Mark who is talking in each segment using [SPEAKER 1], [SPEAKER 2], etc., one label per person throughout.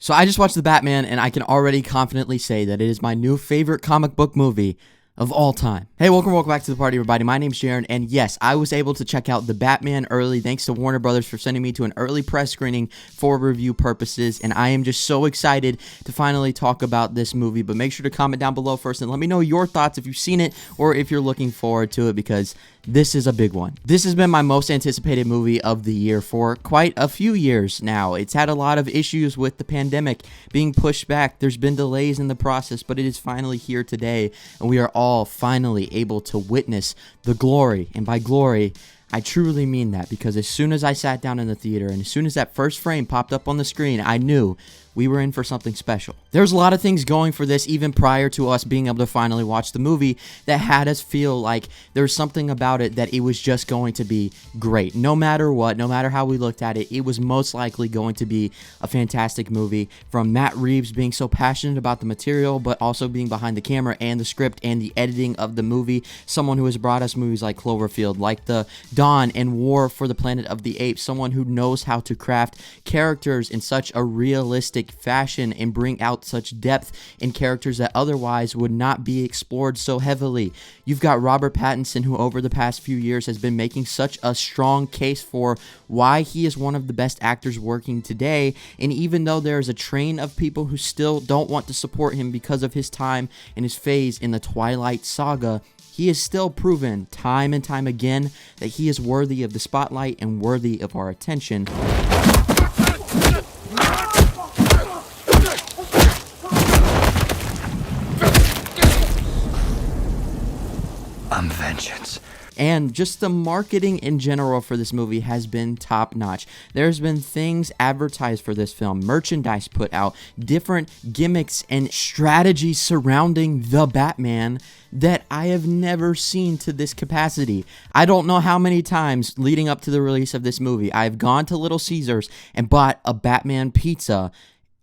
[SPEAKER 1] So I just watched The Batman, and I can already confidently say that it is my new favorite comic book movie of all time. Hey, welcome back to the party, everybody. My name's Jaren, and yes, I was able to check out The Batman early, thanks to Warner Brothers for sending me to an early press screening for review purposes, and I am just so excited to finally talk about this movie. But make sure to comment down below first and let me know your thoughts if you've seen it or if you're looking forward to it, because this is a big one. This has been my most anticipated movie of the year for quite a few years now. It's had a lot of issues with the pandemic being pushed back. There's been delays in the process, but it is finally here today, and we are all finally able to witness the glory. And by glory, I truly mean that, because as soon as I sat down in the theater and as soon as that first frame popped up on the screen, I knew we were in for something special. There's a lot of things going for this even prior to us being able to finally watch the movie that had us feel like there's something about it that it was just going to be great. No matter what, no matter how we looked at it, it was most likely going to be a fantastic movie. From Matt Reeves being so passionate about the material, but also being behind the camera and the script and the editing of the movie. Someone who has brought us movies like Cloverfield, like the Dawn and War for the Planet of the Apes. Someone who knows how to craft characters in such a realistic fashion and bring out such depth in characters that otherwise would not be explored so heavily. You've got Robert Pattinson, who over the past few years has been making such a strong case for why he is one of the best actors working today, and even though there is a train of people who still don't want to support him because of his time and his phase in the Twilight saga, he has still proven time and time again that he is worthy of the spotlight and worthy of our attention.
[SPEAKER 2] Vengeance.
[SPEAKER 1] And just the marketing in general for this movie has been top notch. There's been things advertised for this film, merchandise put out, different gimmicks and strategies surrounding the Batman that I have never seen to this capacity. I don't know how many times leading up to the release of this movie I've gone to Little Caesars and bought a Batman pizza.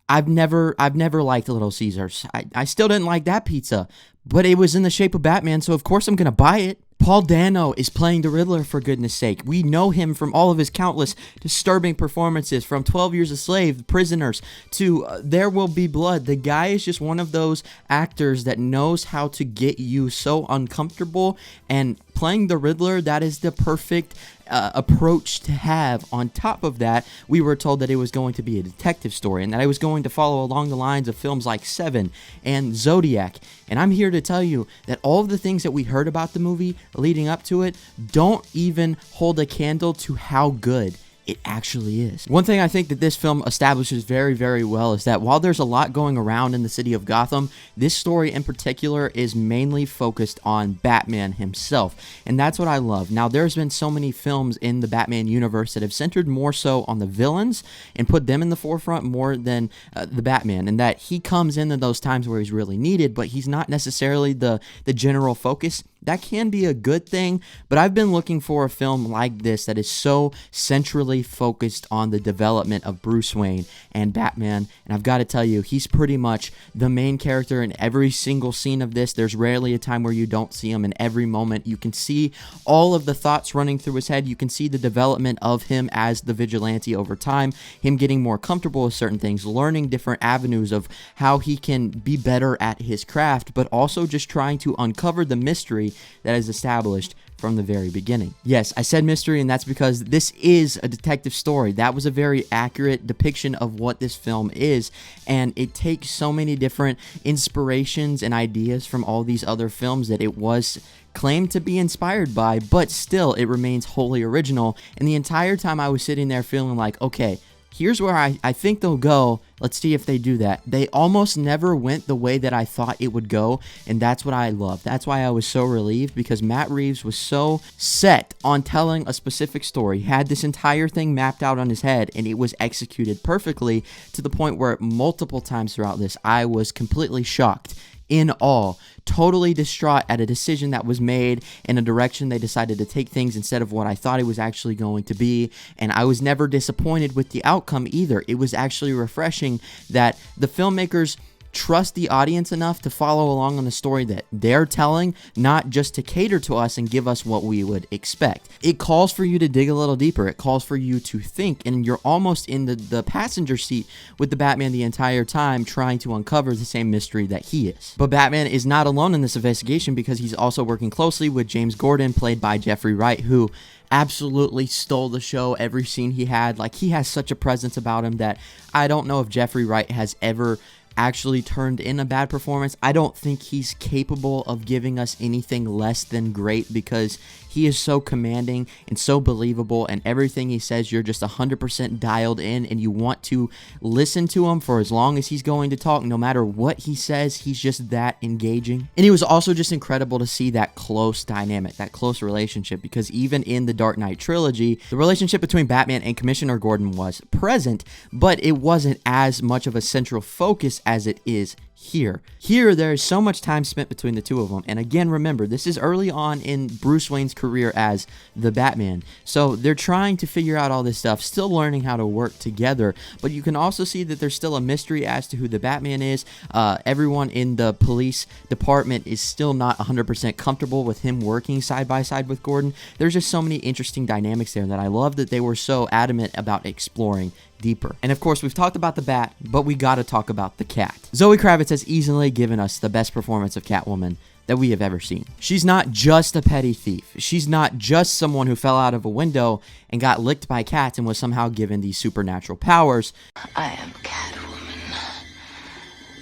[SPEAKER 1] I've never liked Little Caesars. I still didn't like that pizza, but it was in the shape of Batman, so of course I'm gonna buy it. Paul Dano is playing the Riddler, for goodness sake. We know him from all of his countless disturbing performances, from 12 Years a Slave, Prisoners, to There Will Be Blood. The guy is just one of those actors that knows how to get you so uncomfortable, and playing the Riddler, that is the perfect approach to have. On top of that, we were told that it was going to be a detective story and that it was going to follow along the lines of films like Seven and Zodiac. And I'm here to tell you that all of the things that we heard about the movie leading up to it don't even hold a candle to how good it actually is. One thing I think that this film establishes very, very well is that while there's a lot going around in the city of Gotham, this story in particular is mainly focused on Batman himself, and that's what I love. Now, there's been so many films in the Batman universe that have centered more so on the villains and put them in the forefront more than the Batman, and that he comes in those times where he's really needed, but he's not necessarily the general focus. That can be a good thing, but I've been looking for a film like this that is so centrally focused on the development of Bruce Wayne and Batman, and I've got to tell you, he's pretty much the main character in every single scene of this. There's rarely a time where you don't see him. In every moment, you can see all of the thoughts running through his head. You can see the development of him as the vigilante over time, him getting more comfortable with certain things, learning different avenues of how he can be better at his craft, but also just trying to uncover the mystery that is established from the very beginning. Yes, I said mystery, and that's because this is a detective story. That was a very accurate depiction of what this film is, and it takes so many different inspirations and ideas from all these other films that it was claimed to be inspired by, but still it remains wholly original. And the entire time I was sitting there feeling like, okay, here's where I think they'll go. Let's see if they do that. They almost never went the way that I thought it would go, and that's what I love. That's why I was so relieved, because Matt Reeves was so set on telling a specific story. He had this entire thing mapped out on his head, and it was executed perfectly, to the point where multiple times throughout this, I was completely shocked, in awe, totally distraught at a decision that was made in a direction they decided to take things instead of what I thought it was actually going to be. And I was never disappointed with the outcome either. It was actually refreshing that the filmmakers trust the audience enough to follow along on the story that they're telling, not just to cater to us and give us what we would expect. It calls for you to dig a little deeper. It calls for you to think, and you're almost in the passenger seat with the Batman the entire time, trying to uncover the same mystery that he is. But Batman is not alone in this investigation, because he's also working closely with James Gordon, played by Jeffrey Wright, who absolutely stole the show. Every scene he had, like, he has such a presence about him that I don't know if Jeffrey Wright has ever actually turned in a bad performance. I don't think he's capable of giving us anything less than great, because he is so commanding and so believable, and everything he says, you're just 100% dialed in, and you want to listen to him for as long as he's going to talk. No matter what he says, he's just that engaging. And it was also just incredible to see that close dynamic, that close relationship, because even in the Dark Knight trilogy, the relationship between Batman and Commissioner Gordon was present, but it wasn't as much of a central focus as it is here. Here, there is so much time spent between the two of them. And again, remember, this is early on in Bruce Wayne's career as the Batman. So they're trying to figure out all this stuff, still learning how to work together. But you can also see that there's still a mystery as to who the Batman is. Everyone in the police department is still not 100% comfortable with him working side by side with Gordon. There's just so many interesting dynamics there that I love that they were so adamant about exploring deeper. And of course, we've talked about the Bat, but we gotta talk about the Cat. Zoe Kravitz has easily given us the best performance of Catwoman that we have ever seen. She's not just a petty thief. She's not just someone who fell out of a window and got licked by cats and was somehow given these supernatural powers.
[SPEAKER 2] I am Catwoman.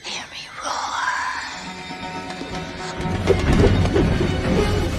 [SPEAKER 2] Hear me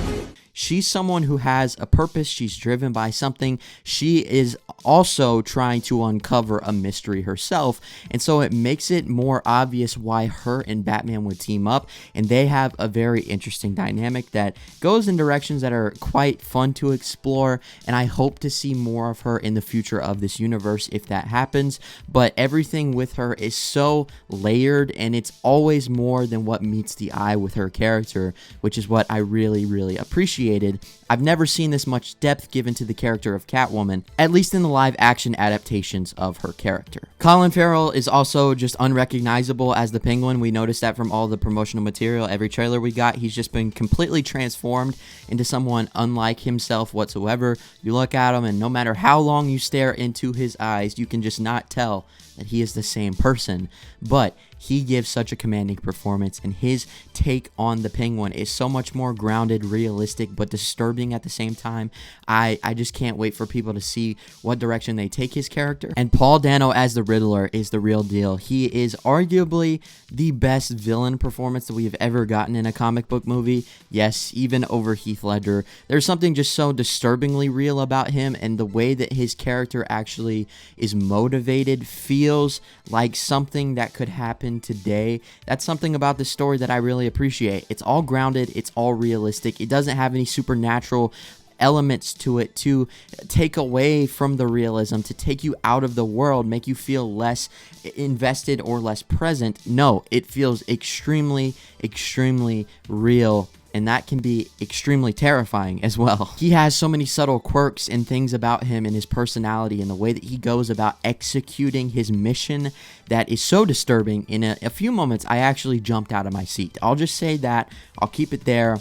[SPEAKER 2] roar.
[SPEAKER 1] She's someone who has a purpose. She's driven by something. She is also trying to uncover a mystery herself, and so it makes it more obvious why her and Batman would team up, and they have a very interesting dynamic that goes in directions that are quite fun to explore, and I hope to see more of her in the future of this universe if that happens. But everything with her is so layered, and it's always more than what meets the eye with her character, which is what I really, really appreciated. I've never seen this much depth given to the character of Catwoman, at least in the live action adaptations of her character. Colin Farrell is also just unrecognizable as the Penguin. We noticed that from all the promotional material, every trailer we got. He's just been completely transformed into someone unlike himself whatsoever. You look at him, and no matter how long you stare into his eyes, you can just not tell that he is the same person. But he gives such a commanding performance, and his take on the Penguin is so much more grounded, realistic, but disturbing at the same time. I just can't wait for people to see what direction they take his character. And Paul Dano as the Riddler is the real deal. He is arguably the best villain performance that we have ever gotten in a comic book movie. Yes, even over Heath Ledger. There's something just so disturbingly real about him, and the way that his character actually is motivated feels like something that could happen today. That's something about this story that I really appreciate. It's all grounded, it's all realistic. It doesn't have any supernatural elements to it to take away from the realism, to take you out of the world, make you feel less invested or less present. No, it feels extremely, extremely real, and that can be extremely terrifying as well. He has so many subtle quirks and things about him and his personality and the way that he goes about executing his mission that is so disturbing. In a few moments, I actually jumped out of my seat. I'll just say that. I'll keep it there.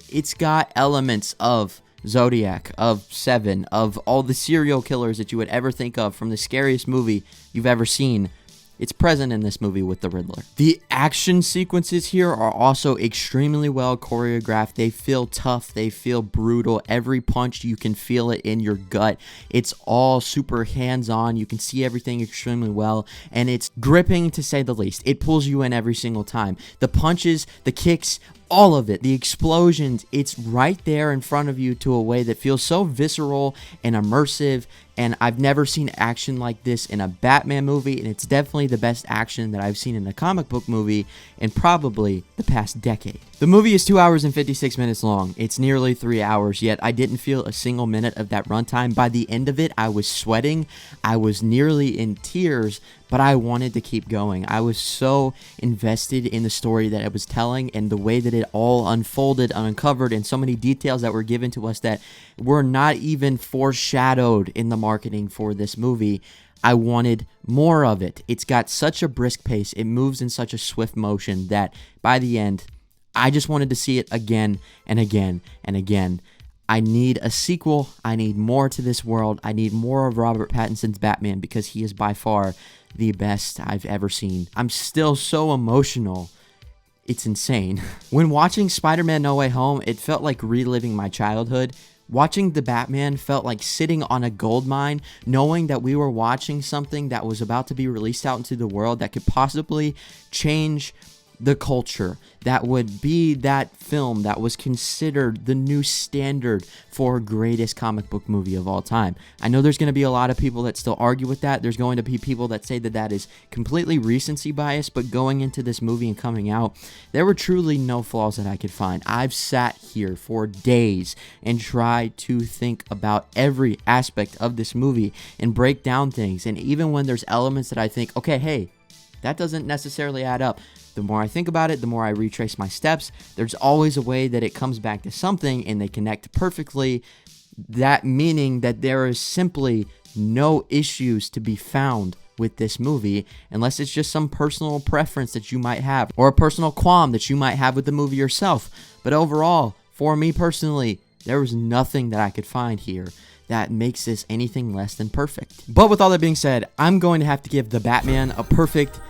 [SPEAKER 1] It's got elements of Zodiac, of Seven, of all the serial killers that you would ever think of from the scariest movie you've ever seen. It's present in this movie with the Riddler. The action sequences here are also extremely well choreographed. They feel tough. They feel brutal. Every punch, you can feel it in your gut. It's all super hands-on. You can see everything extremely well, and it's gripping to say the least. It pulls you in every single time. The punches, the kicks, all of it, the explosions, it's right there in front of you to a way that feels so visceral and immersive. And I've never seen action like this in a Batman movie, and it's definitely the best action that I've seen in a comic book movie in probably the past decade. The movie is 2 hours and 56 minutes long. It's nearly 3 hours, yet I didn't feel a single minute of that runtime. By the end of it, I was sweating. I was nearly in tears, but I wanted to keep going. I was so invested in the story that it was telling and the way that it all unfolded and uncovered, and so many details that were given to us that were not even foreshadowed in the marketing for this movie. I wanted more of it. It's got such a brisk pace. It moves in such a swift motion that by the end, I just wanted to see it again and again and again. I need a sequel. I need more to this world. I need more of Robert Pattinson's Batman because he is by far the best I've ever seen. I'm still so emotional. It's insane. When watching Spider-Man No Way Home, it felt like reliving my childhood. Watching The Batman felt like sitting on a gold mine, knowing that we were watching something that was about to be released out into the world that could possibly change the culture, that would be that film that was considered the new standard for greatest comic book movie of all time. I know there's going to be a lot of people that still argue with that. There's going to be people that say that that is completely recency bias, but going into this movie and coming out, there were truly no flaws that I could find. I've sat here for days and tried to think about every aspect of this movie and break down things, and even when there's elements that I think, okay, hey, that doesn't necessarily add up, the more I think about it, the more I retrace my steps. There's always a way that it comes back to something and they connect perfectly. That meaning that there is simply no issues to be found with this movie unless it's just some personal preference that you might have or a personal qualm that you might have with the movie yourself. But overall, for me personally, there was nothing that I could find here that makes this anything less than perfect. But with all that being said, I'm going to have to give The Batman a perfect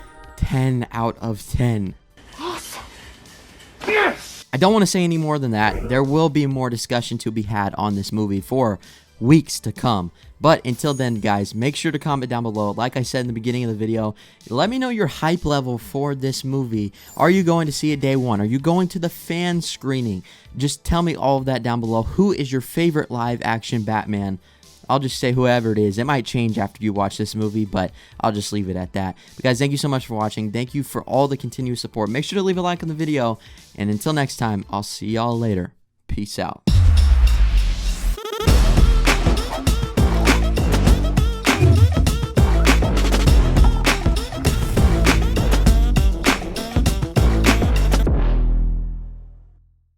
[SPEAKER 1] 10 out of 10.
[SPEAKER 3] Awesome. Yes!
[SPEAKER 1] I don't want to say any more than that. There will be more discussion to be had on this movie for weeks to come. But until then, guys, make sure to comment down below. Like I said in the beginning of the video, let me know your hype level for this movie. Are you going to see it day one? Are you going to the fan screening? Just tell me all of that down below. Who is your favorite live action Batman? I'll just say whoever it is. It might change after you watch this movie, but I'll just leave it at that. But guys, thank you so much for watching. Thank you for all the continuous support. Make sure to leave a like on the video. And until next time, I'll see y'all later. Peace out.